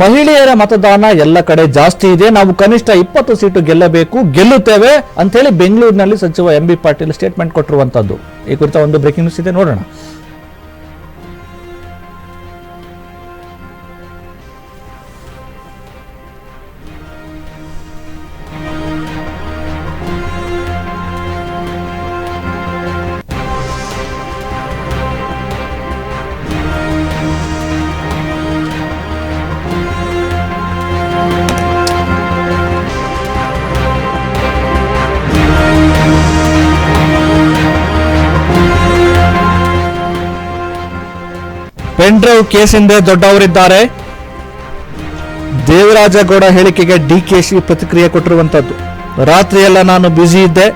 ಮಹಿಳೆಯರ ಮತದಾನ ಎಲ್ಲ ಕಡೆ ಜಾಸ್ತಿ ಇದೆ, ನಾವು ಕನಿಷ್ಠ 20 ಸೀಟು ಗೆಲ್ಲಬೇಕು, ಗೆಲ್ಲುತ್ತೇವೆ ಅಂತ ಹೇಳಿ ಬೆಂಗಳೂರಿನಲ್ಲಿ ಸಚಿವ ಎಂ ಬಿ ಪಾಟೀಲ್ ಸ್ಟೇಟ್ಮೆಂಟ್ ಕೊಟ್ಟಿರುವಂತದ್ದು. ಈ ಕುರಿತ ಒಂದು ಬ್ರೇಕಿಂಗ್ ನ್ಯೂಸ್ ಇದೆ, ನೋಡೋಣ. ಪೆನ್ ಡ್ರೈವ್ ಕೇಸಿಂದ ದೊಡ್ಡವರಿದ್ದಾರೆ. ದೇವರಾಜಗೌಡ ಹೇಳಿಕೆಗೆ ಡಿಕೆಶಿ ಪ್ರತಿಕ್ರಿಯೆ ಕೊಟ್ಟಿರುವಂತದ್ದು. ರಾತ್ರಿಯೆಲ್ಲ ನಾನು ಬ್ಯುಸಿ ಇದ್ದೆ,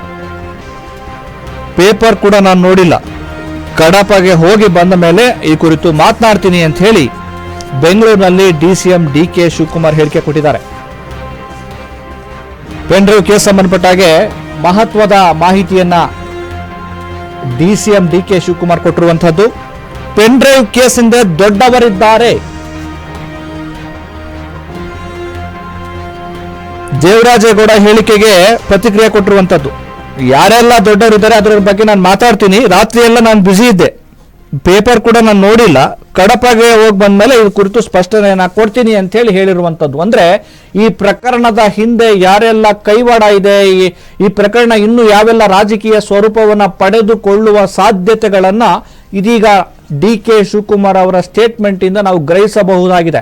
ಪೇಪರ್ ಕೂಡ ನಾನು ನೋಡಿಲ್ಲ, ಕಡಪಗೆ ಹೋಗಿ ಬಂದ ಮೇಲೆ ಈ ಕುರಿತು ಮಾತನಾಡ್ತೀನಿ ಅಂತ ಹೇಳಿ ಬೆಂಗಳೂರಿನಲ್ಲಿ ಡಿಸಿಎಂ ಡಿಕೆ ಶಿವಕುಮಾರ್ ಹೇಳಿಕೆ ಕೊಟ್ಟಿದ್ದಾರೆ. ಪೆನ್ ಡ್ರೈವ್ ಕೇಸ್ ಸಂಬಂಧಪಟ್ಟ ಹಾಗೆ ಮಹತ್ವದ ಮಾಹಿತಿಯನ್ನ ಡಿಸಿಎಂ ಡಿಕೆ ಶಿವಕುಮಾರ್ ಕೊಟ್ಟಿರುವಂತದ್ದು. ಪೆನ್ ಡ್ರೈವ್ ಕೇಸಿಂದ ದೊಡ್ಡವರಿದ್ದಾರೆ. ದೇವರಾಜೇಗೌಡ ಹೇಳಿಕೆಗೆ ಪ್ರತಿಕ್ರಿಯೆ ಕೊಟ್ಟಿರುವಂತದ್ದು. ಯಾರೆಲ್ಲ ದೊಡ್ಡವರಿದ್ದಾರೆ ಅದರ ಬಗ್ಗೆ ನಾನು ಮಾತಾಡ್ತೀನಿ, ರಾತ್ರಿ ಎಲ್ಲ ನಾನು ಬ್ಯುಸಿ ಇದ್ದೆ, ಪೇಪರ್ ಕೂಡ ನಾನು ನೋಡಿಲ್ಲ, ಕಡಪಗೆ ಹೋಗಿ ಬಂದ್ಮೇಲೆ ಈ ಕುರಿತು ಸ್ಪಷ್ಟನೆಯನ್ನ ಕೊಡ್ತೀನಿ ಅಂತ ಹೇಳಿ ಹೇಳಿರುವಂತದ್ದು. ಅಂದ್ರೆ ಈ ಪ್ರಕರಣದ ಹಿಂದೆ ಯಾರೆಲ್ಲ ಕೈವಾಡ ಇದೆ, ಈ ಪ್ರಕರಣ ಇನ್ನು ಯಾವೆಲ್ಲ ರಾಜಕೀಯ ಸ್ವರೂಪವನ್ನ ಪಡೆದುಕೊಳ್ಳುವ ಸಾಧ್ಯತೆಗಳನ್ನ ಇದೀಗ ಡಿ ಕೆ ಶಿವಕುಮಾರ್ ಅವರ ಸ್ಟೇಟ್ಮೆಂಟ್ ಇಂದ ನಾವು ಗ್ರಹಿಸಬಹುದಾಗಿದೆ.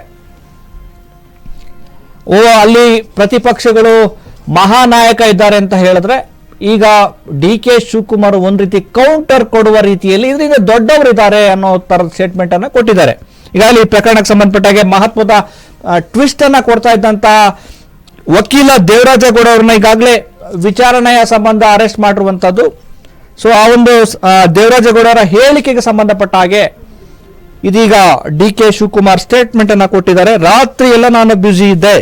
ಅಲ್ಲಿ ಪ್ರತಿಪಕ್ಷಗಳು ಮಹಾನಾಯಕ ಇದ್ದಾರೆ ಅಂತ ಹೇಳಿದ್ರೆ, ಈಗ ಡಿ ಕೆ ಶಿವಕುಮಾರ್ ಒಂದ್ ರೀತಿ ಕೌಂಟರ್ ಕೊಡುವ ರೀತಿಯಲ್ಲಿ ಇದರಿಂದ ದೊಡ್ಡವರಿದ್ದಾರೆ ಅನ್ನೋ ತರದ ಸ್ಟೇಟ್ಮೆಂಟ್ ಅನ್ನ ಕೊಟ್ಟಿದ್ದಾರೆ. ಈಗಾಗಲೇ ಈ ಪ್ರಕರಣಕ್ಕೆ ಸಂಬಂಧಪಟ್ಟಾಗೆ ಮಹತ್ವದ ಟ್ವಿಸ್ಟ್ ಅನ್ನ ಕೊಡ್ತಾ ಇದ್ದಂತ ವಕೀಲ ದೇವರಾಜೇಗೌಡ ಅವ್ರನ್ನ ಈಗಾಗಲೇ ವಿಚಾರಣೆಯ ಸಂಬಂಧ ಅರೆಸ್ಟ್ ಮಾಡಿರುವಂತದ್ದು. ಸೊ ಆ ಒಂದು ದೇವರಾಜೇಗೌಡ ಅವರ ಹೇಳಿಕೆಗೆ ಸಂಬಂಧಪಟ್ಟ ಹಾಗೆ ಇದೀಗ ಡಿ ಕೆ ಶಿವಕುಮಾರ್ ಸ್ಟೇಟ್ಮೆಂಟ್ ಅನ್ನ ಕೊಟ್ಟಿದ್ದಾರೆ. ರಾತ್ರಿ ಎಲ್ಲ ನಾನು ಬ್ಯುಸಿ ಇದ್ದೆ,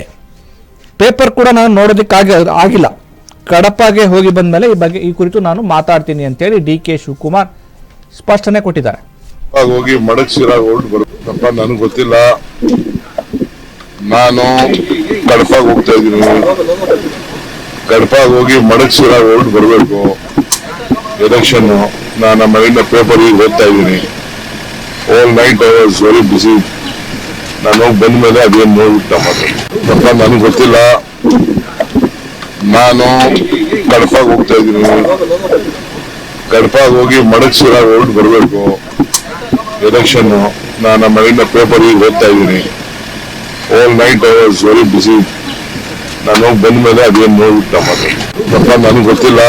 ಪೇಪರ್ ಕೂಡ ನಾನು ನೋಡೋದಕ್ಕೆ ಆಗಿಲ್ಲ, ಕಡಪಗೆ ಹೋಗಿ ಬಂದ ಮೇಲೆ ಈ ಕುರಿತು ನಾನು ಮಾತಾಡ್ತೀನಿ ಅಂತೇಳಿ ಡಿ ಕೆ ಶಿವಕುಮಾರ್ ಸ್ಪಷ್ಟನೆ ಕೊಟ್ಟಿದ್ದಾರೆ. ಹೋಗಿ ಮಡಗ್ಸಿರಾಗ ಹೊರಟು ಬರಬೇಕಪ್ಪ, ನನಗೆ ಗೊತ್ತಿಲ್ಲ, ನಾನು ಕಡಪಾಗ ಹೋಗ್ತಾ ಇದ್ದೀನಿ, ಕಡಪಾಗ ಹೋಗಿ ಮಡಗ್ಸಿರಾಗ ಹೊರಟು ಬರಬೇಕು, ಎಲೆಕ್ಷನ್ ನಾನು ಮನೆಯಿಂದ ಪೇಪರ್ ಈಗ ಓದ್ತಾ ಇದ್ದೀನಿ, all night I was very busy, ನಾನು ಹೋಗಿ ಬಂದ ಮೇಲೆ ಅದೇನು ನೋಡ್ಬಿಟ್ಟು ಮಾತಾಡ್ತೀನಿ. ನನಗೆ ಗೊತ್ತಿಲ್ಲ, ನಾನು ಕಡಪಾಗ ಹೋಗ್ತಾ ಇದ್ದೀನಿ, ಕಡಪಾಗ ಹೋಗಿ ಮಡಗ್ಸಿರಾಗ ಹೊರಟು ಬರಬೇಕು, ಎಲೆಕ್ಷನ್ ನಾನು ಮನೆಯಿಂದ ಪೇಪರ್ ಈಗ ಓದ್ತಾ ಇದ್ದೀನಿ, all night I was very busy, ನಾನು ಹೋಗಿ ಬಂದ ಮೇಲೆ ಅದೇನು ನೋಡ್ಬಿಟ್ಟು ಮಾತಾಡ್ತೀನಿ. ನನಗೆ ಗೊತ್ತಿಲ್ಲ,